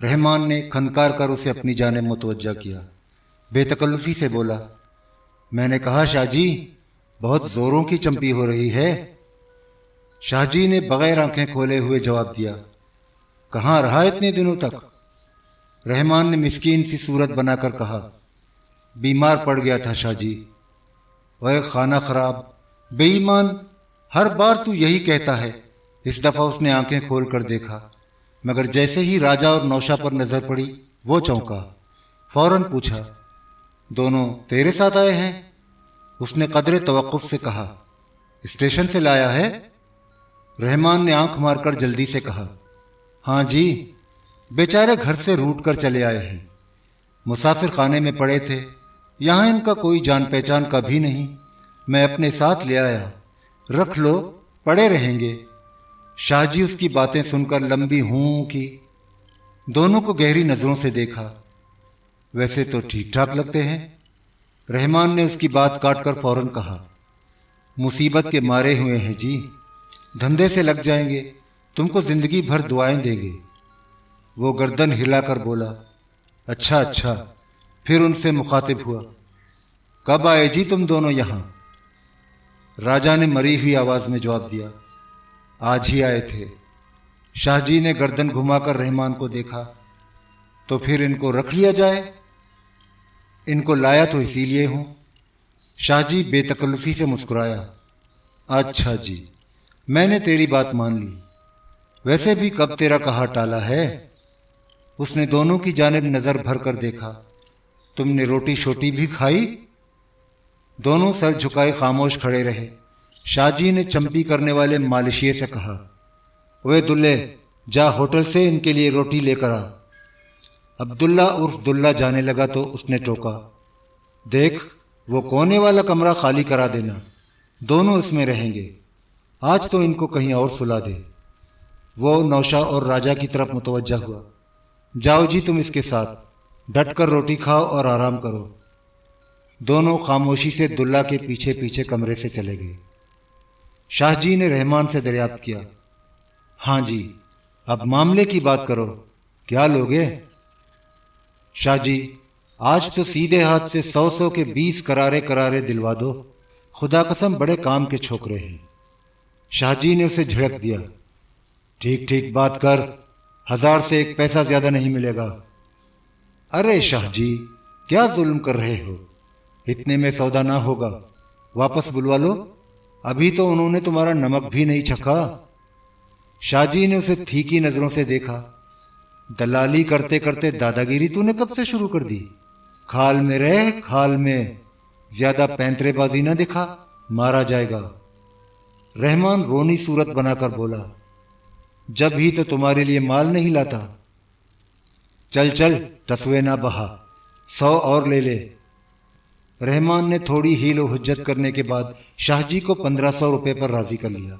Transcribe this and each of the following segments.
रहमान ने खनकार कर उसे अपनी जानिब मुतवज्जा किया। बेतकल्लुफी से बोला, मैंने कहा शाहजी, बहुत जोरों की चंपी हो रही है। शाहजी ने बगैर आंखें खोले हुए जवाब दिया, कहाँ रहा इतने दिनों तक? रहमान ने मिस्कीन सी सूरत बनाकर कहा, बीमार पड़ गया था शाहजी। वह खाना खराब, बेईमान, हर बार तू यही कहता है। इस दफा उसने आंखें खोल कर देखा, मगर जैसे ही राजा और नौशा पर नजर पड़ी वो चौंका। फौरन पूछा, दोनों तेरे साथ आए हैं? उसने कदरे तवक्कुफ से कहा, स्टेशन से लाया है। रहमान ने आंख मारकर जल्दी से कहा, हाँ जी, बेचारे घर से रूट कर चले आए हैं। मुसाफिर खाने में पड़े थे, यहाँ इनका कोई जान पहचान का भी नहीं। मैं अपने साथ ले आया, रख लो, पड़े रहेंगे। शाहजी उसकी बातें सुनकर लंबी हूं की। दोनों को गहरी नजरों से देखा। वैसे तो ठीक ठाक लगते हैं। रहमान ने उसकी बात काटकर फौरन कहा, मुसीबत के मारे हुए हैं जी, धंधे से लग जाएंगे, तुमको जिंदगी भर दुआएं देंगे। वो गर्दन हिलाकर बोला, अच्छा अच्छा। फिर उनसे मुखातिब हुआ, कब आए जी तुम दोनों यहां? राजा ने मरी हुई आवाज में जवाब दिया, आज ही आए थे। शाहजी ने गर्दन घुमाकर रहमान को देखा, तो फिर इनको रख लिया जाए? इनको लाया तो इसीलिए हूं। शाहजी बेतकल्लुफी से मुस्कुराया, अच्छा जी, मैंने तेरी बात मान ली। वैसे भी कब तेरा कहा टाला है? उसने दोनों की जानिब नजर भर कर देखा, तुमने रोटी शोटी भी खाई? दोनों सर झुकाए खामोश खड़े रहे। शाहजी ने चंपी करने वाले मालिशिये से कहा, ओए दुल्ले, जा होटल से इनके लिए रोटी लेकर आ। अब्दुल्ला उर्फ दुल्ला जाने लगा तो उसने टोका, देख, वो कोने वाला कमरा खाली करा देना, दोनों इसमें रहेंगे। आज तो इनको कहीं और सुला दे। वो नौशा और राजा की तरफ मुतवज्जा हुआ, जाओ जी तुम इसके साथ, डटकर रोटी खाओ और आराम करो। दोनों खामोशी से दुल्ला के पीछे पीछे कमरे से चले गए। शाहजी ने रहमान से दरियाफ्त किया, हाँ जी, अब मामले की बात करो, क्या लोगे? शाहजी, आज तो सीधे हाथ से 100 के 20 करारे करारे दिलवा दो, खुदा कसम बड़े काम के छोकरे हैं। शाहजी ने उसे झिड़क दिया, ठीक ठीक बात कर, 1000 से 1 पैसा ज्यादा नहीं मिलेगा। अरे शाहजी, क्या जुल्म कर रहे हो? इतने में सौदा ना होगा, वापस बुलवा लो, अभी तो उन्होंने तुम्हारा नमक भी नहीं चखा। शाहजी ने उसे तीखी नजरों से देखा, दलाली करते करते दादागिरी तूने कब से शुरू कर दी? खाल में रह, खाल में, ज्यादा पैंतरेबाजी ना दिखा, मारा जाएगा। रहमान रोनी सूरत बनाकर बोला, जब ही तो तुम्हारे लिए माल नहीं लाता। चल चल, तसवे ना बहा, 100 और ले ले। रहमान ने थोड़ी हील व हुज्जत करने के बाद शाहजी को 1500 रुपए पर राजी कर लिया।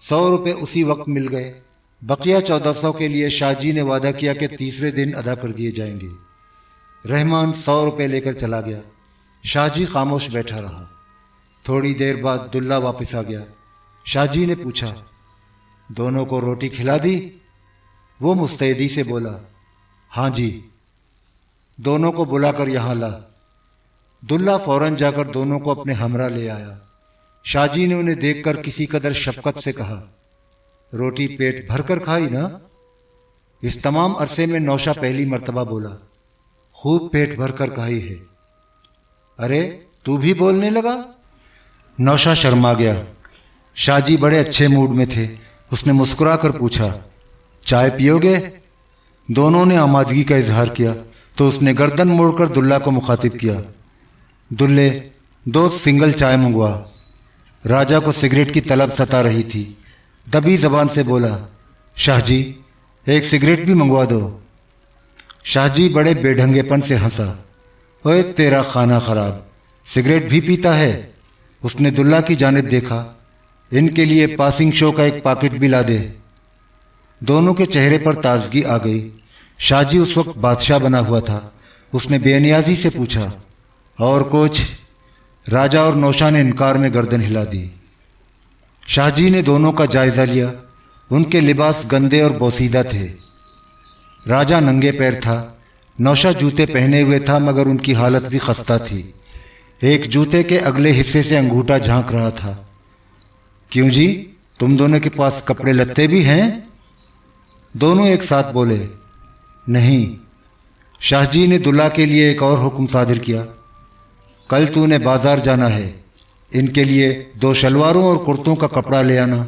100 रुपए उसी वक्त मिल गए। बकिया 1400 के लिए शाहजी ने वादा किया कि तीसरे दिन अदा कर दिए जाएंगे। रहमान 100 रुपए लेकर चला गया। शाहजी खामोश बैठा रहा। थोड़ी देर बाद दुल्ला वापस आ गया। शाहजी ने पूछा, दोनों को रोटी खिला दी? वो मुस्तैदी से बोला, हाँ जी। दोनों को बुलाकर यहां ला। दुल्ला फौरन जाकर दोनों को अपने हमरा ले आया। शाहजी ने उन्हें देखकर किसी कदर शफकत से कहा, रोटी पेट भर कर खाई ना? इस तमाम अरसे में नौशा पहली मर्तबा बोला, खूब पेट भर कर खाई है। अरे तू भी बोलने लगा? नौशा शर्मा गया। शाहजी बड़े अच्छे मूड में थे। उसने मुस्कुरा कर पूछा, चाय पियोगे? दोनों ने आमादगी का इजहार किया तो उसने गर्दन मोड़कर दुल्ला को मुखातिब किया, दुल्ले, 2 सिंगल चाय मंगवा। राजा को सिगरेट की तलब सता रही थी। दबी जबान से बोला, शाहजी, 1 सिगरेट भी मंगवा दो। शाहजी बड़े बेढंगेपन से हंसा, ओए तेरा खाना खराब, सिगरेट भी पीता है? उसने दुल्ला की जानिब देखा, इनके लिए पासिंग शो का 1 पैकेट भी ला दे। दोनों के चेहरे पर ताजगी आ गई। शाहजी उस वक्त बादशाह बना हुआ था। उसने बेनियाजी से पूछा, और कुछ? राजा और नौशा ने इनकार में गर्दन हिला दी। शाहजी ने दोनों का जायजा लिया। उनके लिबास गंदे और बोसीदा थे। राजा नंगे पैर था। नौशा जूते पहने हुए था मगर उनकी हालत भी खस्ता थी। एक जूते के अगले हिस्से से अंगूठा झांक रहा था। क्यों जी, तुम दोनों के पास कपड़े लत्ते भी हैं? दोनों एक साथ बोले। नहीं। शाहजी ने दुल्हा के लिए एक और हुक्म सादिर किया। कल तूने बाजार जाना है, इनके लिए 2 शलवारों और कुर्तों का कपड़ा ले आना।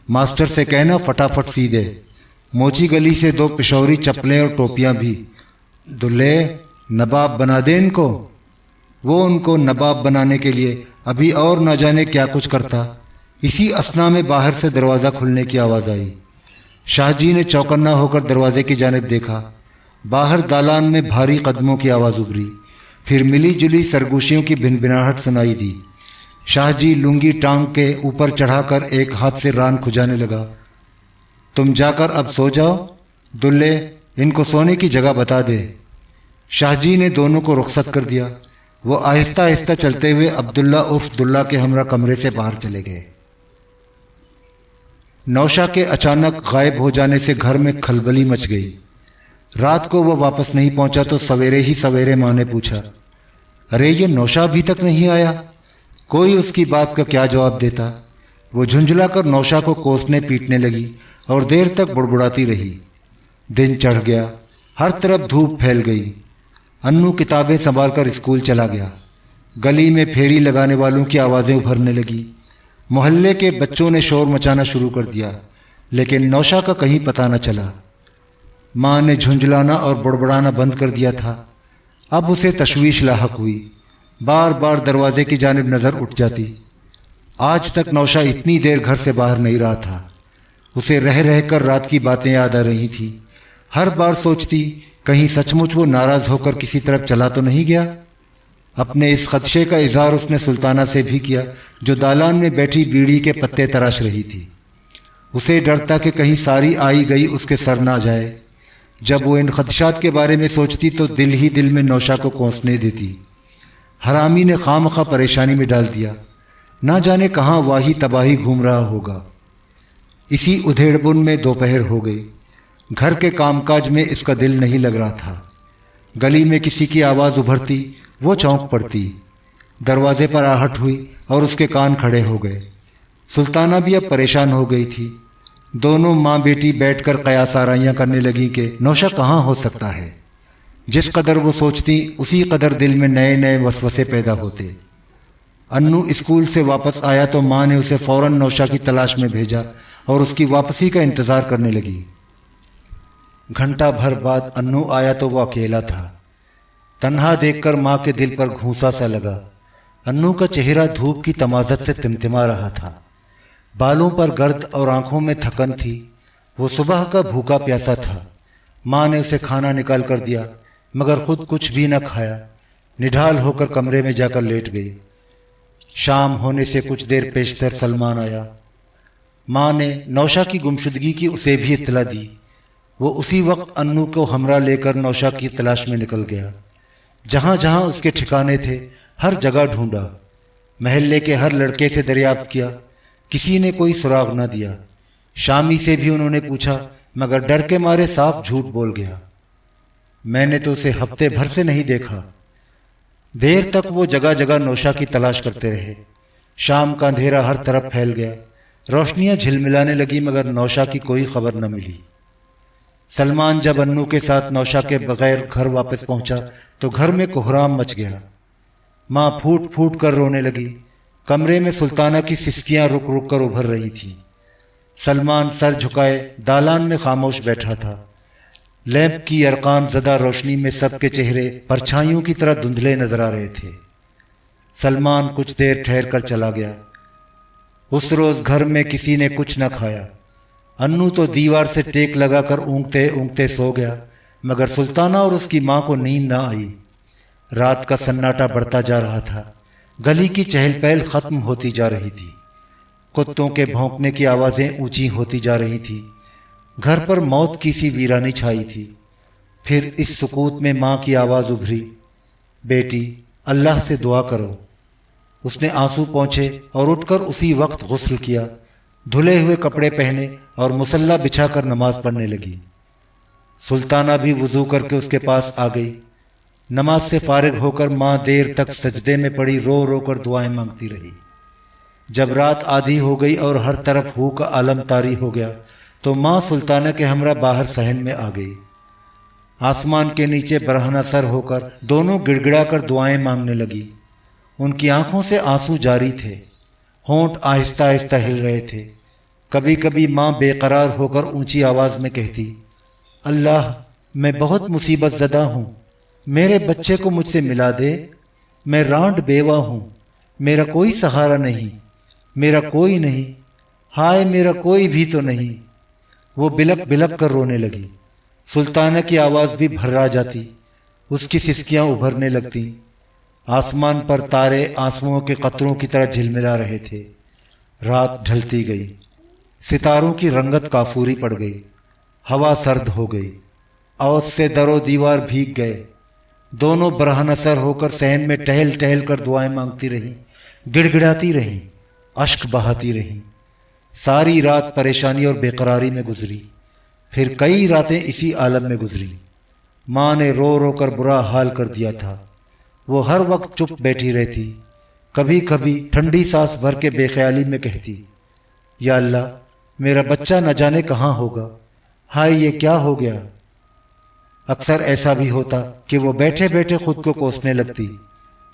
मास्टर से कहना फटाफट सी दे। मोची गली से 2 पिशौरी चप्पलें और टोपियां भी। दुल्हे, नवाब बना दे इनको। वो उनको नवाब बनाने के लिए अभी और न जाने क्या कुछ करता। इसी असना में बाहर से दरवाज़ा खुलने की आवाज़ आई। शाहजी ने चौकन्ना होकर दरवाजे की जानिब देखा। बाहर दालान में भारी कदमों की आवाज़ उभरी। फिर मिली जुली सरगोशियों की भिनभिनाहट सुनाई दी। शाहजी लुंगी टांग के ऊपर चढ़ाकर एक हाथ से रान खुजाने लगा। तुम जाकर अब सो जाओ। दुल्हे, इनको सोने की जगह बता दे। शाहजी ने दोनों को रुखसत कर दिया। वो आहिस्ता आहिस्ता चलते हुए अब्दुल्ला उर्फ दुल्ला के हमरा कमरे से बाहर चले गए। नौशा के अचानक गायब हो जाने से घर में खलबली मच गई। रात को वो वापस नहीं पहुंचा तो सवेरे ही सवेरे माँ ने पूछा, अरे ये नौशा अभी तक नहीं आया? कोई उसकी बात का क्या जवाब देता। वो झुंझलाकर नौशा को कोसने पीटने लगी और देर तक बुड़बुड़ाती रही। दिन चढ़ गया, हर तरफ धूप फैल गई। अन्नू किताबें संभाल कर स्कूल चला गया। गली में फेरी लगाने वालों की आवाज़ें उभरने लगी। मोहल्ले के बच्चों ने शोर मचाना शुरू कर दिया, लेकिन नौशा का कहीं पता न चला। माँ ने झुंझलाना और बुड़बुड़ाना बंद कर दिया था। अब उसे तशवीश लाहक हुई। बार बार दरवाजे की जानिब नज़र उठ जाती। आज तक नौशा इतनी देर घर से बाहर नहीं रहा था। उसे रह रह कर रात की बातें याद आ रही थी। हर बार सोचती, कहीं सचमुच वो नाराज़ होकर किसी तरफ चला तो नहीं गया। अपने इस खदशे का इजहार उसने सुल्ताना से भी किया, जो दालान में बैठी बीड़ी के पत्ते तराश रही थी। उसे डर था कि कहीं सारी आई गई उसके सर ना जाए। जब वो इन खदशात के बारे में सोचती तो दिल ही दिल में नौशा को कोसने देती। हरामी ने खामखा परेशानी में डाल दिया। ना जाने कहाँ वाही तबाही घूम रहा होगा। इसी उधेड़बुन में दोपहर हो गई। घर के कामकाज में इसका दिल नहीं लग रहा था। गली में किसी की आवाज़ उभरती, वो चौंक पड़ती। दरवाजे पर आहट हुई और उसके कान खड़े हो गए। सुल्ताना भी अब परेशान हो गई थी। दोनों माँ बेटी बैठकर कयास आराइयाँ करने लगी कि नौशा कहाँ हो सकता है। जिस कदर वो सोचती, उसी कदर दिल में नए नए वसवसे पैदा होते। अन्नू स्कूल से वापस आया तो माँ ने उसे फौरन नौशा की तलाश में भेजा और उसकी वापसी का इंतज़ार करने लगी। घंटा भर बाद अन्नू आया तो वो अकेला था। तन्हा देखकर माँ के दिल पर घूंसा सा लगा। अन्नू का चेहरा धूप की तमाज़त से तिमतिमा रहा था। बालों पर गर्द और आंखों में थकन थी। वो सुबह का भूखा प्यासा था। माँ ने उसे खाना निकाल कर दिया, मगर खुद कुछ भी न खाया। निढाल होकर कमरे में जाकर लेट गई। शाम होने से कुछ देर पेशतर सलमान आया। माँ ने नौशा की गुमशुदगी की उसे भी इत्तला दी। वो उसी वक्त अन्नू को हमरा लेकर नौशा की तलाश में निकल गया। जहाँ जहाँ उसके ठिकाने थे, हर जगह ढूंढा। महल्ले के हर लड़के से दरियाफ्त किया, किसी ने कोई सुराग न दिया। शामी से भी उन्होंने पूछा, मगर डर के मारे साफ झूठ बोल गया। मैंने तो उसे हफ्ते भर से नहीं देखा। देर तक वो जगह जगह नौशा की तलाश करते रहे। शाम का अंधेरा हर तरफ फैल गया। रोशनियां झिलमिलाने लगी, मगर नौशा की कोई खबर न मिली। सलमान जब अन्नू के साथ नौशा के बगैर घर वापस पहुंचा तो घर में कोहराम मच गया। माँ फूट फूट कर रोने लगी। कमरे में सुल्ताना की सिसकियां रुक रुक कर उभर रही थी। सलमान सर झुकाए दालान में खामोश बैठा था। लैंप की अरकान ज़दा रोशनी में सबके चेहरे परछाइयों की तरह धुंधले नजर आ रहे थे। सलमान कुछ देर ठहर कर चला गया। उस रोज घर में किसी ने कुछ न खाया। अन्नू तो दीवार से टेक लगाकर ऊँघते ऊँघते सो गया, मगर सुल्ताना और उसकी माँ को नींद न आई। रात का सन्नाटा बढ़ता जा रहा था। गली की चहल पहल खत्म होती जा रही थी। कुत्तों के भौंकने की आवाज़ें ऊंची होती जा रही थी। घर पर मौत की सी वीरानी छाई थी। फिर इस सुकूत में माँ की आवाज़ उभरी, बेटी अल्लाह से दुआ करो। उसने आंसू पोंछे और उठकर उसी वक्त गुस्ल किया, धुले हुए कपड़े पहने और मुसल्ला बिछाकर नमाज पढ़ने लगी। सुल्ताना भी वजू करके उसके पास आ गई। नमाज से फारिग होकर माँ देर तक सजदे में पड़ी रो रो कर दुआएं मांगती रही। जब रात आधी हो गई और हर तरफ हू का आलम तारी हो गया तो माँ सुल्ताना के हमरा बाहर सहन में आ गई। आसमान के नीचे बरहना सर होकर दोनों गिड़गिड़ा कर दुआएं मांगने लगी। उनकी आंखों से आंसू जारी थे, होंठ आहिस्ता आहिस्ता हिल रहे थे। कभी कभी माँ बेकरार होकर ऊंची आवाज में कहती, अल्लाह, मैं बहुत मुसीबत ज़दा हूँ, मेरे बच्चे को मुझसे मिला दे। मैं रांड बेवा हूँ, मेरा कोई सहारा नहीं, मेरा कोई नहीं, हाय मेरा कोई भी तो नहीं। वो बिलक बिलक कर रोने लगी। सुल्ताना की आवाज़ भी भर्रा जाती, उसकी सिसकियाँ उभरने लगती। आसमान पर तारे आंसुओं के कतरों की तरह झिलमिला रहे थे। रात ढलती गई, सितारों की रंगत काफूरी पड़ गई, हवा सर्द हो गई, औस से दरो दीवार भीग गए। दोनों बरहना सर होकर सहन में टहल टहल कर दुआएं मांगती रहीं, गिड़गिड़ाती रहीं, अश्क बहाती रहीं। सारी रात परेशानी और बेकरारी में गुजरी, फिर कई रातें इसी आलम में गुजरी। माँ ने रो रो कर बुरा हाल कर दिया था। वो हर वक्त चुप बैठी रहती, कभी कभी ठंडी सांस भर के बेख्याली में कहती, या अल्लाह, मेरा बच्चा न जाने कहाँ होगा, हाय ये क्या हो गया। अक्सर ऐसा भी होता कि वो बैठे बैठे खुद को कोसने लगती।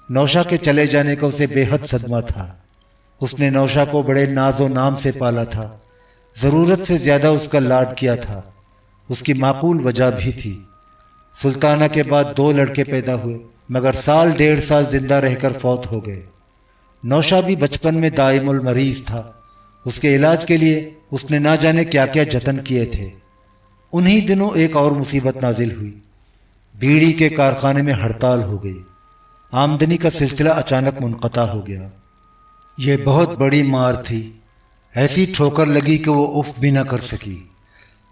नौशा के चले जाने का उसे बेहद सदमा था। उसने नौशा को बड़े नाजो नाम से पाला था, ज़रूरत से ज़्यादा उसका लाड किया था। उसकी माकूल वजह भी थी। सुल्ताना के बाद 2 लड़के पैदा हुए, मगर साल 1.5 साल जिंदा रहकर फौत हो गए। नौशा भी बचपन में दाइमुल मरीज था। उसके इलाज के लिए उसने ना जाने क्या क्या जतन किए थे। उन्हीं दिनों एक और मुसीबत नाजिल हुई। बीड़ी के कारखाने में हड़ताल हो गई। आमदनी का सिलसिला अचानक मुनक़ता हो गया। यह बहुत बड़ी मार थी। ऐसी ठोकर लगी कि वो उफ भी न कर सकी।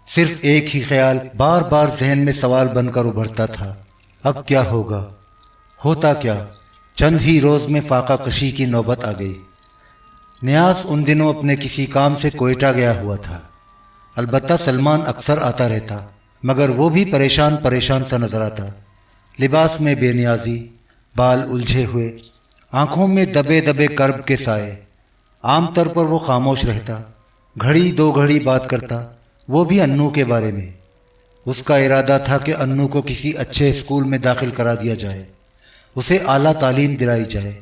सिर्फ एक ही ख्याल बार बार जहन में सवाल बनकर उभरता था, अब क्या होगा। होता क्या, चंद ही रोज में फाका कशी की नौबत आ गई। नियाज उन दिनों अपने किसी काम से कोयटा गया हुआ था। अलबत्ता सलमान अक्सर आता रहता, मगर वो भी परेशान परेशान सा नजर आता। लिबास में बेनियाजी, बाल उलझे हुए, आंखों में दबे दबे कर्ब के साए। आमतौर पर वो खामोश रहता, घड़ी 2 घड़ी बात करता, वो भी अन्नू के बारे में। उसका इरादा था कि अन्नू को किसी अच्छे स्कूल में दाखिल करा दिया जाए, उसे आला तालीम दिलाई जाए।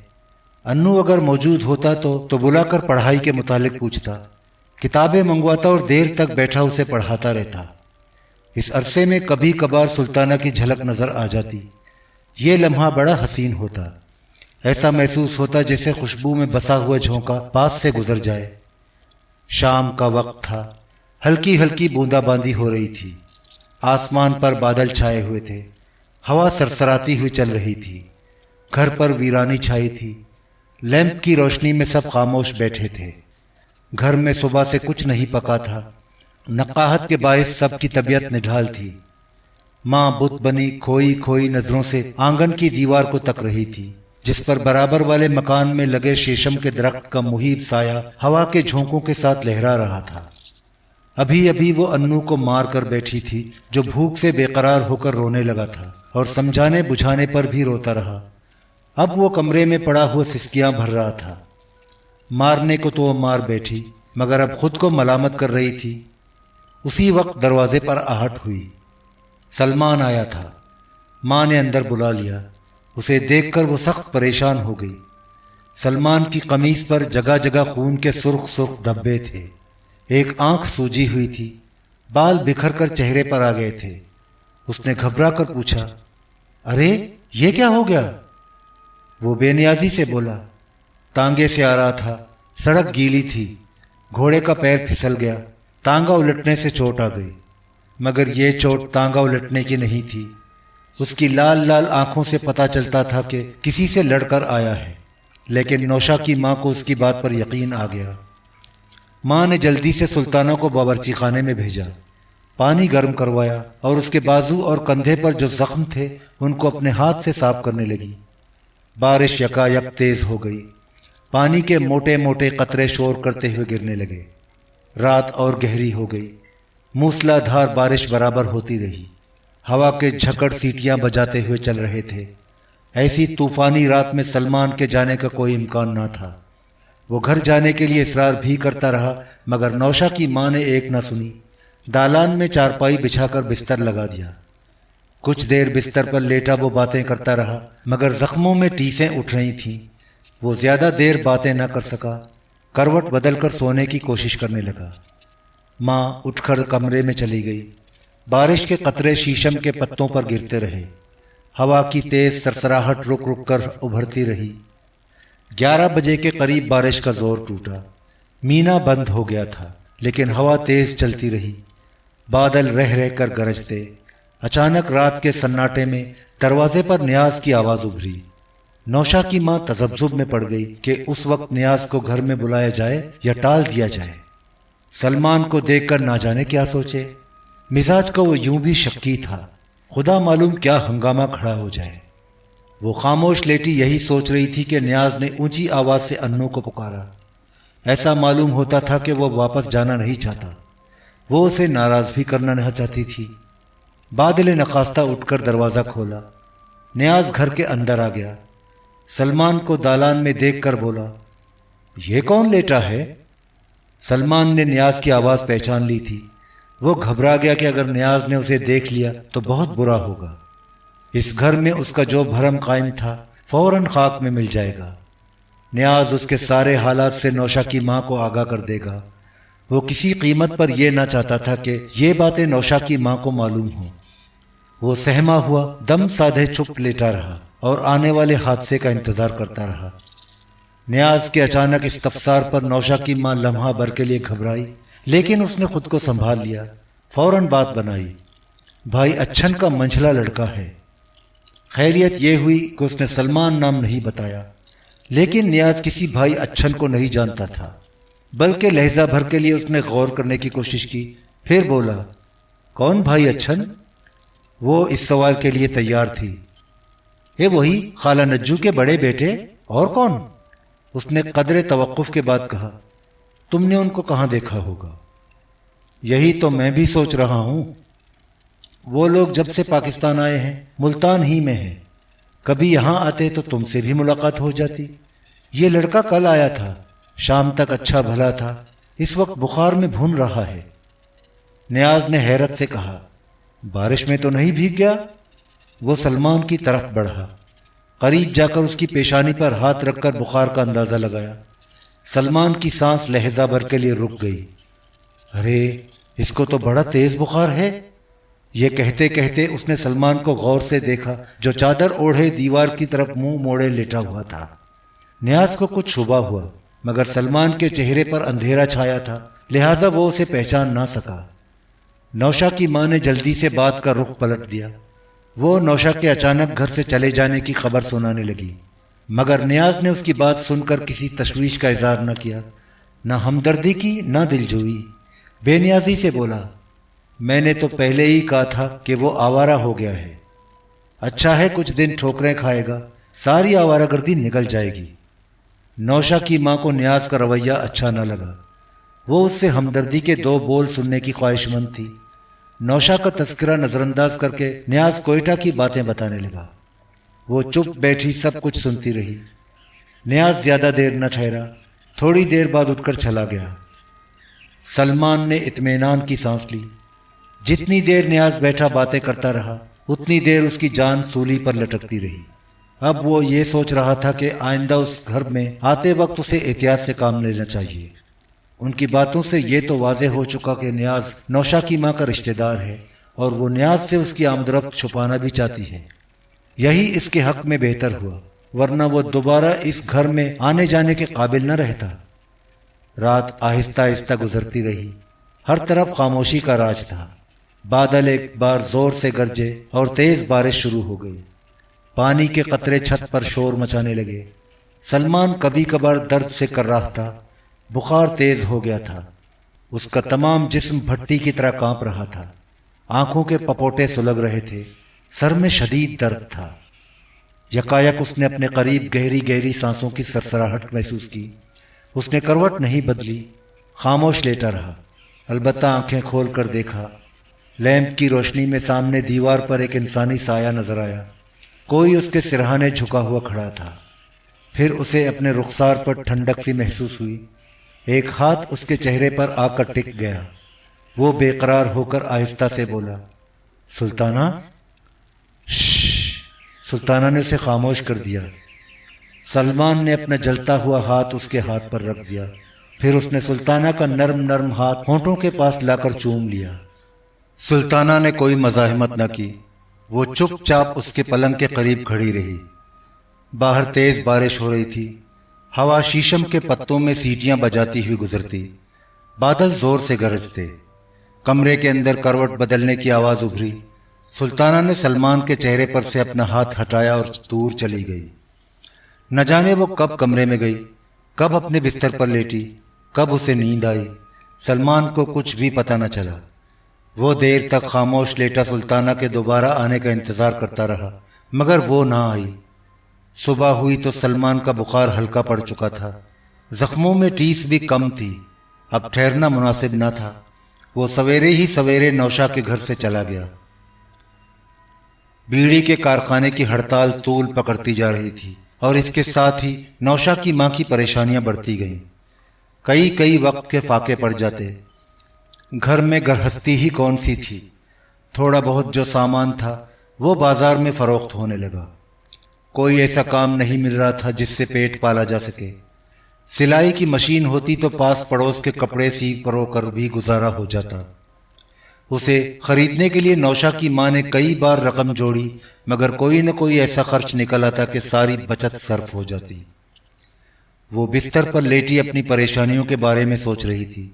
अन्नू अगर मौजूद होता तो बुलाकर पढ़ाई के मुतालिक पूछता, किताबें मंगवाता और देर तक बैठा उसे पढ़ाता रहता। इस अरसे में कभी कभार सुल्ताना की झलक नजर आ जाती। ये लम्हा बड़ा हसीन होता। ऐसा महसूस होता जैसे खुशबू में बसा हुआ झोंका पास से गुजर जाए। शाम का वक्त था। हल्की हल्की बूंदाबांदी हो रही थी। आसमान पर बादल छाए हुए थे। हवा सरसराती हुई चल रही थी। घर पर वीरानी छाई थी। लैंप की रोशनी में सब खामोश बैठे थे। घर में सुबह से कुछ नहीं पका था। नकाहत के बायस सबकी तबीयत निढाल थी। माँ बुत बनी खोई खोई नजरों से आंगन की दीवार को तक रही थी, जिस पर बराबर वाले मकान में लगे शीशम के दरख्त का मुहीब साया हवा के झोंकों के साथ लहरा रहा था। अभी अभी वो अन्नू को मार कर बैठी थी, जो भूख से बेकरार होकर रोने लगा था और समझाने बुझाने पर भी रोता रहा। अब वो कमरे में पड़ा हुआ सिसकियां भर रहा था। मारने को तो वो मार बैठी, मगर अब खुद को मलामत कर रही थी। उसी वक्त दरवाजे पर आहट हुई। सलमान आया था। माँ ने अंदर बुला लिया। उसे देखकर वो सख्त परेशान हो गई। सलमान की कमीज पर जगह जगह खून के सुर्ख सुर्ख धब्बे थे। एक आंख सूजी हुई थी। बाल बिखर कर चेहरे पर आ गए थे। उसने घबरा कर पूछा, अरे ये क्या हो गया? वो बेनियाजी से बोला, तांगे से आ रहा था, सड़क गीली थी, घोड़े का पैर फिसल गया, तांगा उलटने से चोट आ गई। मगर ये चोट तांगा उलटने की नहीं थी। उसकी लाल लाल आंखों से पता चलता था कि किसी से लड़कर आया है। लेकिन नौशा की माँ को उसकी बात पर यकीन आ गया। माँ ने जल्दी से सुल्ताना को बावर्ची खाने में भेजा। पानी गर्म करवाया और उसके बाजू और कंधे पर जो जख्म थे उनको अपने हाथ से साफ करने लगी। बारिश यकायक तेज हो गई। पानी के मोटे मोटे कतरे शोर करते हुए गिरने लगे। रात और गहरी हो गई। मूसलाधार बारिश बराबर होती रही। ہوا کے جھکڑ سیٹیاں بجاتے ہوئے چل رہے تھے۔ ایسی طوفانی رات میں سلمان کے جانے کا کوئی امکان نہ تھا۔ وہ گھر جانے کے لیے اصرار بھی کرتا رہا، مگر نوشا کی ماں نے ایک نہ سنی۔ دالان میں چارپائی بچھا کر بستر لگا دیا۔ کچھ دیر بستر پر لیٹا وہ باتیں کرتا رہا، مگر زخموں میں ٹیسیں اٹھ رہی تھیں۔ وہ زیادہ دیر باتیں نہ کر سکا، کروٹ بدل کر سونے کی کوشش کرنے لگا۔ ماں اٹھ کر کمرے میں چلی گئی۔ بارش کے قطرے شیشم کے پتوں پر گرتے رہے۔ ہوا کی تیز سرسراہٹ رک رک کر ابھرتی رہی۔ 11 بجے کے قریب بارش کا زور ٹوٹا۔ مینا بند ہو گیا تھا، لیکن ہوا تیز چلتی رہی۔ بادل رہ رہ کر گرجتے۔ اچانک رات کے سناٹے میں دروازے پر نیاز کی آواز ابھری۔ نوشا کی ماں تذبذب میں پڑ گئی کہ اس وقت نیاز کو گھر میں بلایا جائے یا ٹال دیا جائے۔ سلمان کو دیکھ کر نہ جانے کیا سوچے۔ مزاج کا وہ یوں بھی شکی تھا، خدا معلوم کیا ہنگامہ کھڑا ہو جائے۔ وہ خاموش لیٹی یہی سوچ رہی تھی کہ نیاز نے اونچی آواز سے انو کو پکارا۔ ایسا معلوم ہوتا تھا کہ وہ واپس جانا نہیں چاہتا۔ وہ اسے ناراض بھی کرنا نہ چاہتی تھی۔ بادل نخواستہ اٹھ کر دروازہ کھولا۔ نیاز گھر کے اندر آ گیا۔ سلمان کو دالان میں دیکھ کر بولا، یہ کون لیٹا ہے؟ سلمان نے نیاز کی آواز پہچان لی تھی۔ وہ گھبرا گیا کہ اگر نیاز نے اسے دیکھ لیا تو بہت برا ہوگا۔ اس گھر میں اس کا جو بھرم قائم تھا فوراً خاک میں مل جائے گا۔ نیاز اس کے سارے حالات سے نوشا کی ماں کو آگاہ کر دے گا۔ وہ کسی قیمت پر یہ نہ چاہتا تھا کہ یہ باتیں نوشا کی ماں کو معلوم ہوں۔ وہ سہما ہوا دم سادھے چپ لیٹا رہا اور آنے والے حادثے کا انتظار کرتا رہا۔ نیاز کے اچانک استفسار پر نوشا کی ماں لمحہ بھر کے لیے گھبرائی، لیکن اس نے خود کو سنبھال لیا۔ فوراً بات بنائی، بھائی اچھن کا منجھلا لڑکا ہے۔ خیریت یہ ہوئی کہ اس نے سلمان نام نہیں بتایا، لیکن نیاز کسی بھائی اچھن کو نہیں جانتا تھا، بلکہ لہجہ بھر کے لیے اس نے غور کرنے کی کوشش کی۔ پھر بولا، کون بھائی اچھن؟ وہ اس سوال کے لیے تیار تھی۔ یہ وہی خالہ نجو کے بڑے بیٹے، اور کون؟ اس نے قدرے توقف کے بعد کہا، تم نے ان کو کہاں دیکھا ہوگا؟ یہی تو میں بھی سوچ رہا ہوں۔ وہ لوگ جب سے پاکستان آئے ہیں ملتان ہی میں ہیں، کبھی یہاں آتے تو تم سے بھی ملاقات ہو جاتی۔ یہ لڑکا کل آیا تھا، شام تک اچھا بھلا تھا، اس وقت بخار میں بھون رہا ہے۔ نیاز نے حیرت سے کہا، بارش میں تو نہیں بھیگ گیا؟ وہ سلمان کی طرف بڑھا، قریب جا کر اس کی پیشانی پر ہاتھ رکھ کر بخار کا اندازہ لگایا۔ سلمان کی سانس لہجہ بھر کے لیے رک گئی۔ ارے اس کو تو بڑا تیز بخار ہے۔ یہ کہتے کہتے اس نے سلمان کو غور سے دیکھا، جو چادر اوڑھے دیوار کی طرف منہ موڑے لیٹا ہوا تھا۔ نیاز کو کچھ شبہ ہوا، مگر سلمان کے چہرے پر اندھیرا چھایا تھا، لہذا وہ اسے پہچان نہ سکا۔ نوشا کی ماں نے جلدی سے بات کا رخ پلٹ دیا۔ وہ نوشا کے اچانک گھر سے چلے جانے کی خبر سنانے لگی، مگر نیاز نے اس کی بات سن کر کسی تشویش کا اظہار نہ کیا، نہ ہمدردی کی نہ دلجوئی۔ بے نیازی سے بولا، میں نے تو پہلے ہی کہا تھا کہ وہ آوارہ ہو گیا ہے۔ اچھا ہے کچھ دن ٹھوکریں کھائے گا، ساری آوارہ گردی نکل جائے گی۔ نوشا کی ماں کو نیاز کا رویہ اچھا نہ لگا۔ وہ اس سے ہمدردی کے 2 بول سننے کی خواہش مند تھی۔ نوشا کا تذکرہ نظر انداز کر کے نیاز کوئٹہ کی باتیں بتانے لگا۔ وہ چپ بیٹھی سب کچھ سنتی رہی۔ نیاز زیادہ دیر نہ ٹھہرا، تھوڑی دیر بعد اٹھ کر چلا گیا۔ سلمان نے اطمینان کی سانس لی۔ جتنی دیر نیاز بیٹھا باتیں کرتا رہا، اتنی دیر اس کی جان سولی پر لٹکتی رہی۔ اب وہ یہ سوچ رہا تھا کہ آئندہ اس گھر میں آتے وقت اسے احتیاط سے کام لینا چاہیے۔ ان کی باتوں سے یہ تو واضح ہو چکا کہ نیاز نوشا کی ماں کا رشتہ دار ہے، اور وہ نیاز سے اس کی آمد و رفت چھپانا بھی چاہتی ہے۔ یہی اس کے حق میں بہتر ہوا، ورنہ وہ دوبارہ اس گھر میں آنے جانے کے قابل نہ رہتا۔ رات آہستہ آہستہ گزرتی رہی۔ ہر طرف خاموشی کا راج تھا۔ بادل ایک بار زور سے گرجے اور تیز بارش شروع ہو گئی۔ پانی کے قطرے چھت پر شور مچانے لگے۔ سلمان کبھی کبھار درد سے کر رہا تھا، بخار تیز ہو گیا تھا۔ اس کا تمام جسم بھٹی کی طرح کانپ رہا تھا، آنکھوں کے پپوٹے سلگ رہے تھے، سر میں شدید درد تھا۔ یکایک اس نے اپنے قریب گہری گہری سانسوں کی سرسراہٹ محسوس کی۔ اس نے کروٹ نہیں بدلی، خاموش لیٹا رہا، البتہ آنکھیں کھول کر دیکھا۔ لیمپ کی روشنی میں سامنے دیوار پر ایک انسانی سایہ نظر آیا۔ کوئی اس کے سرہانے جھکا ہوا کھڑا تھا۔ پھر اسے اپنے رخسار پر ٹھنڈک سی محسوس ہوئی۔ ایک ہاتھ اس کے چہرے پر آ کر ٹک گیا۔ وہ بے قرار ہو کر آہستہ سے بولا، سلطانہ؟ سلطانہ نے اسے خاموش کر دیا۔ سلمان نے اپنا جلتا ہوا ہاتھ اس کے ہاتھ پر رکھ دیا۔ پھر اس نے سلطانہ کا نرم نرم ہاتھ ہونٹوں کے پاس لا کر چوم لیا۔ سلطانہ نے کوئی مزاحمت نہ کی۔ وہ چپ چاپ اس کے پلنگ کے قریب کھڑی رہی۔ باہر تیز بارش ہو رہی تھی۔ ہوا شیشم کے پتوں میں سیٹیاں بجاتی ہوئی گزرتی۔ بادل زور سے گرجتے۔ کمرے کے اندر کروٹ بدلنے کی آواز ابھری۔ سلطانہ نے سلمان کے چہرے پر سے اپنا ہاتھ ہٹایا اور دور چلی گئی۔ نہ جانے وہ کب کمرے میں گئی، کب اپنے بستر پر لیٹی، کب اسے نیند آئی، سلمان کو کچھ بھی پتہ نہ چلا۔ وہ دیر تک خاموش لیٹا سلطانہ کے دوبارہ آنے کا انتظار کرتا رہا، مگر وہ نہ آئی۔ صبح ہوئی تو سلمان کا بخار ہلکا پڑ چکا تھا۔ زخموں میں ٹیس بھی کم تھی۔ اب ٹھہرنا مناسب نہ تھا۔ وہ سویرے ہی سویرے نوشا کے گھر سے چلا گیا۔ بیڑی کے کارخانے کی ہڑتال طول پکڑتی جا رہی تھی اور اس کے ساتھ ہی نوشا کی ماں کی پریشانیاں بڑھتی گئیں۔ کئی وقت کے فاقے پڑ جاتے۔ گھر میں گرہستی ہی کون سی تھی۔ تھوڑا بہت جو سامان تھا وہ بازار میں فروخت ہونے لگا۔ کوئی ایسا کام نہیں مل رہا تھا جس سے پیٹ پالا جا سکے۔ سلائی کی مشین ہوتی تو پاس پڑوس کے کپڑے سی پرو کر بھی گزارا ہو جاتا۔ اسے خریدنے کے لیے نوشا کی ماں نے کئی بار رقم جوڑی، مگر کوئی نہ کوئی ایسا خرچ نکل آتا کہ ساری بچت صرف ہو جاتی۔ وہ بستر پر لیٹی اپنی پریشانیوں کے بارے میں سوچ رہی تھی۔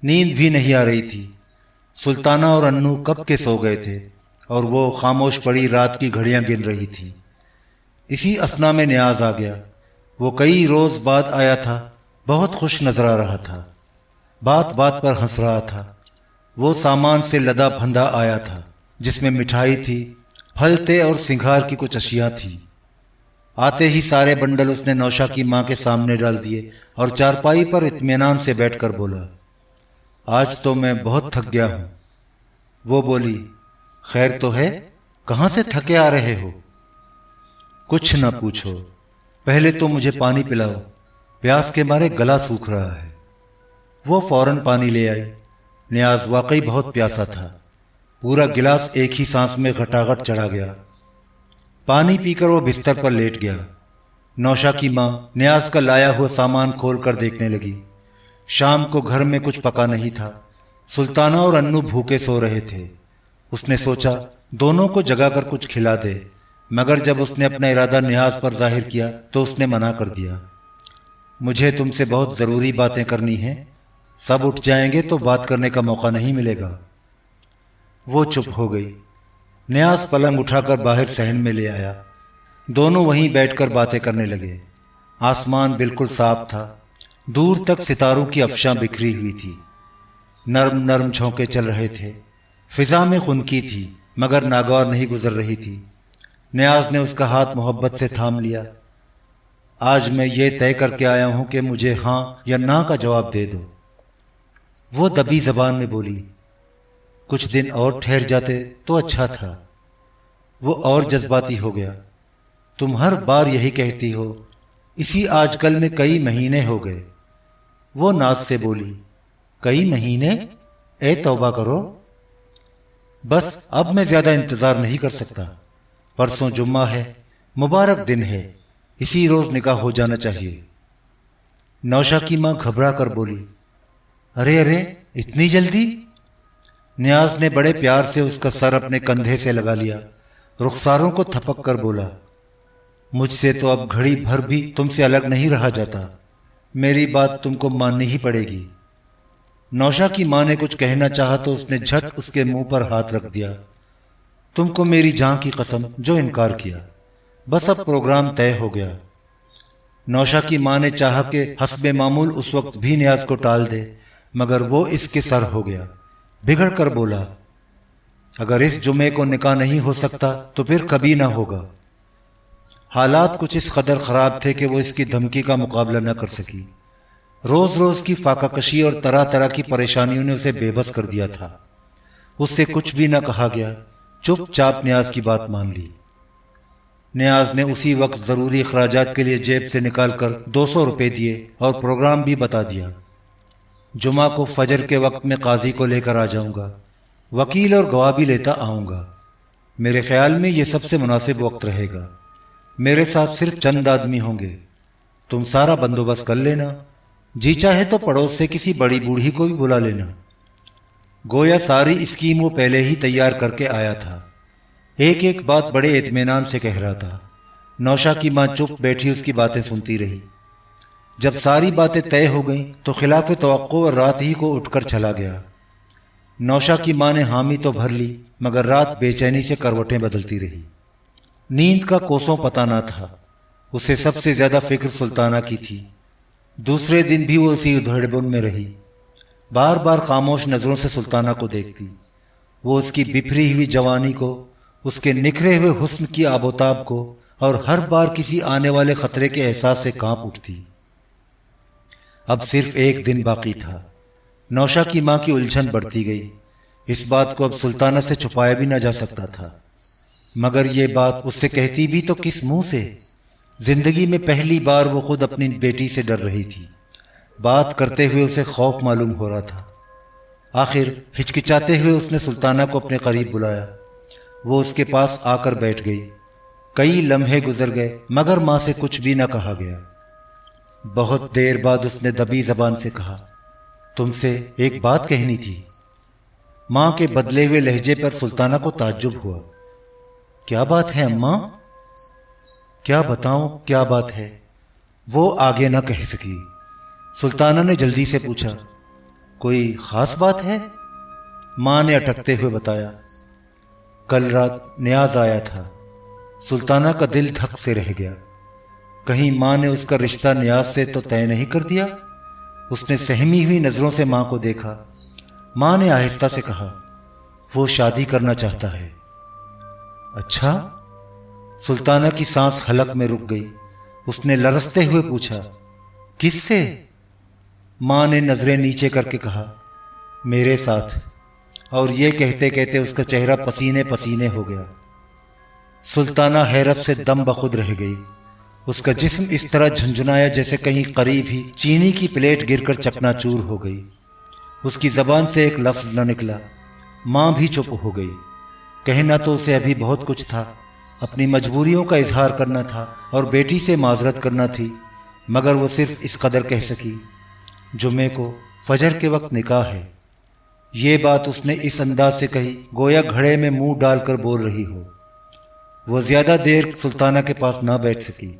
نیند بھی نہیں آ رہی تھی۔ سلطانہ اور انو کب کے سو گئے تھے اور وہ خاموش پڑی رات کی گھڑیاں گن رہی تھی۔ اسی اثنا میں نیاز آ گیا۔ وہ کئی روز بعد آیا تھا۔ بہت خوش نظر آ رہا تھا۔ بات بات پر ہنس رہا تھا۔ وہ سامان سے لدا پھندا آیا تھا جس میں مٹھائی تھی، پھل تھے اور سنگھار کی کچھ اشیاء تھی۔ آتے ہی سارے بنڈل اس نے نوشا کی ماں کے سامنے ڈال دیے اور چارپائی پر اطمینان سے بیٹھ کر بولا، آج تو میں بہت تھک گیا ہوں۔ وہ بولی، خیر تو ہے؟ کہاں سے تھکے آ رہے ہو؟ کچھ نہ پوچھو، پہلے تو مجھے پانی پلاؤ، پیاس کے مارے گلا سوکھ رہا ہے۔ وہ فوراً پانی لے آئی۔ نیاز واقعی بہت پیاسا تھا۔ پورا گلاس ایک ہی سانس میں گھٹاگھٹ چڑھا گیا۔ پانی پی کر وہ بستر پر لیٹ گیا۔ نوشا کی ماں نیاز کا لایا ہوا سامان کھول کر دیکھنے لگی۔ شام کو گھر میں کچھ پکا نہیں تھا۔ سلطانہ اور انو بھوکے سو رہے تھے۔ اس نے سوچا دونوں کو جگا کر کچھ کھلا دے، مگر جب اس نے اپنا ارادہ نیاز پر ظاہر کیا تو اس نے منع کر دیا۔ مجھے تم سے بہت ضروری باتیں کرنی ہیں، سب اٹھ جائیں گے تو بات کرنے کا موقع نہیں ملے گا۔ وہ چپ ہو گئی۔ نیاز پلنگ اٹھا کر باہر صحن میں لے آیا۔ دونوں وہیں بیٹھ کر باتیں کرنے لگے۔ آسمان بالکل صاف تھا۔ دور تک ستاروں کی افشاں بکھری ہوئی تھی۔ نرم نرم جھونکے چل رہے تھے۔ فضا میں خنکی تھی مگر ناگوار نہیں گزر رہی تھی۔ نیاز نے اس کا ہاتھ محبت سے تھام لیا۔ آج میں یہ طے کر کے آیا ہوں کہ مجھے ہاں یا نہ کا جواب دے دو۔ وہ دبی زبان میں بولی، کچھ دن اور ٹھہر جاتے تو اچھا تھا۔ وہ اور جذباتی ہو گیا۔ تم ہر بار یہی کہتی ہو، اسی آج کل میں کئی مہینے ہو گئے۔ وہ ناز سے بولی، کئی مہینے؟ اے توبہ کرو۔ بس اب میں زیادہ انتظار نہیں کر سکتا۔ پرسوں جمعہ ہے، مبارک دن ہے، اسی روز نکاح ہو جانا چاہیے۔ نوشا کی ماں گھبرا کر بولی، ارے اتنی جلدی؟ نیاز نے بڑے پیار سے اس کا سر اپنے کندھے سے لگا لیا، رخساروں کو تھپک کر بولا، مجھ سے تو اب گھڑی بھر بھی تم سے الگ نہیں رہا جاتا، میری بات تم کو ماننی ہی پڑے گی۔ نوشا کی ماں نے کچھ کہنا چاہا تو اس نے جھٹ اس کے منہ پر ہاتھ رکھ دیا، تم کو میری جان کی قسم جو انکار کیا، بس اب پروگرام طے ہو گیا۔ نوشا کی ماں نے چاہا کہ حسب معمول اس وقت بھی نیاز کو ٹال دے، مگر وہ اس کے سر ہو گیا۔ بگڑ کر بولا، اگر اس جمعے کو نکاح نہیں ہو سکتا تو پھر کبھی نہ ہوگا۔ حالات کچھ اس قدر خراب تھے کہ وہ اس کی دھمکی کا مقابلہ نہ کر سکی۔ روز روز کی فاقہ کشی اور طرح طرح کی پریشانیوں نے اسے بے بس کر دیا تھا۔ उससे कुछ भी न कहा गया। चुपचाप नियाज की बात मान ली। नियाज ने उसी वक्त जरूरी अखराजात के लिए जेब से निकालकर 200 रुपए दिए और प्रोग्राम भी बता दिया। जुमा को फजर के वक्त में काजी को लेकर आ जाऊंगा, वकील और गवाह भी लेता आऊंगा। मेरे ख्याल में यह सबसे मुनासिब वक्त रहेगा। मेरे साथ सिर्फ चंद आदमी होंगे, तुम सारा बंदोबस्त कर लेना। जी चाहे तो पड़ोस से किसी बड़ी बूढ़ी को भी बुला लेना। गोया सारी स्कीम वो पहले ही तैयार करके आया था। एक एक बात बड़े इत्मीनान से कह रहा था। नौशा की मां चुप बैठी उसकी बातें सुनती रही। जब सारी बातें तय हो गईं तो खिलाफ तवक्को रात ही को उठकर चला गया। नौशा की मां ने हामी तो भर ली, मगर रात बेचैनी से करवटें बदलती रही। नींद का कोसों पता न था। उसे सबसे ज्यादा फिक्र सुल्ताना की थी। दूसरे दिन भी वो उसी उधेड़बुन में रही। बार बार खामोश नजरों से सुल्ताना को देखती। वो उसकी बिखरी हुई जवानी को, उसके निखरे हुए हुस्न की आबोताब को और हर बार किसी आने वाले खतरे के एहसास से कांप उठती। अब सिर्फ एक दिन बाकी था। नौशा की मां की उलझन बढ़ती गई। इस बात को अब सुल्ताना से छुपाया भी न जा सकता था, मगर ये बात उससे कहती भी तो किस मुंह से। जिंदगी में पहली बार वो खुद अपनी बेटी से डर रही थी। बात करते हुए उसे खौफ मालूम हो रहा था। आखिर हिचकिचाते हुए उसने सुल्ताना को अपने करीब बुलाया। वो उसके पास आकर बैठ गई। कई लम्हे गुजर गए, मगर मां से कुछ भी न कहा गया। बहुत देर बाद उसने दबी जबान से कहा, तुमसे एक बात कहनी थी। मां के बदले हुए लहजे पर सुल्ताना को ताज्जुब हुआ। क्या बात है अम्मा? क्या बताऊं क्या बात है? वो आगे न कह सकी। सुल्ताना ने जल्दी से पूछा, कोई खास बात है? मां ने अटकते हुए बताया, कल रात नियाज आया था। सुल्ताना का दिल धक से रह गया। कहीं मां ने उसका रिश्ता नियाज से तो तय नहीं कर दिया? उसने सहमी हुई नजरों से मां को देखा। मां ने आहिस्ता से कहा, वो शादी करना चाहता है। अच्छा? सुल्ताना की सांस हलक में रुक गई। उसने लरसते हुए पूछा, किससे? मां ने नजरें नीचे करके कहा, मेरे साथ। और ये कहते कहते उसका चेहरा पसीने पसीने हो गया। सुल्ताना हैरत से दम बखुद रह गई। उसका जिस्म इस तरह झुंझुनाया जैसे कहीं करीब ही चीनी की प्लेट गिरकर चकनाचूर हो गई। उसकी जबान से एक लफ्ज न निकला। मां भी चुप हो गई। कहना तो उसे अभी बहुत कुछ था। अपनी मजबूरियों का इजहार करना था और बेटी से माजरत करना थी, मगर वो सिर्फ इस कदर कह सकी, जुमे को फजर के वक्त निकाह है। ये बात उसने इस अंदाज से कही गोया घड़े में मुंह डालकर बोल रही हो। वो ज्यादा देर सुल्ताना के पास ना बैठ सकी।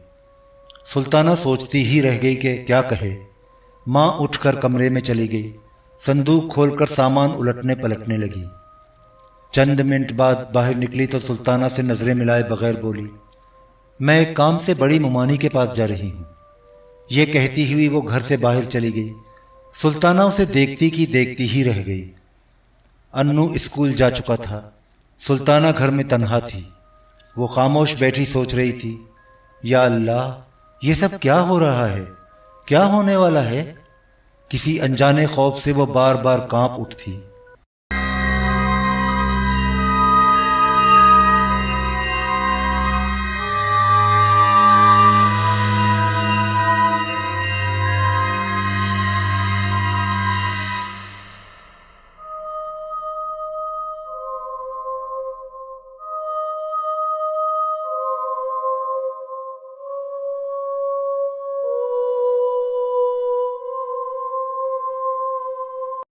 सुल्ताना सोचती ही रह गई कि क्या कहे। मां उठकर कमरे में चली गई। संदूक खोलकर सामान उलटने पलटने लगी। चंद मिनट बाद बाहर निकली तो सुल्ताना से नजरें मिलाए बगैर बोली, मैं एक काम से बड़ी मुमानी के पास जा रही हूं। ये कहती हुई वो घर से बाहर चली गई। सुल्ताना उसे देखती की देखती ही रह गई। अन्नू स्कूल जा चुका था। सुल्ताना घर में तन्हा थी। वो खामोश बैठी सोच रही थी, या अल्लाह, ये सब क्या हो रहा है? क्या होने वाला है? किसी अनजाने खौफ से वो बार बार कांप उठती।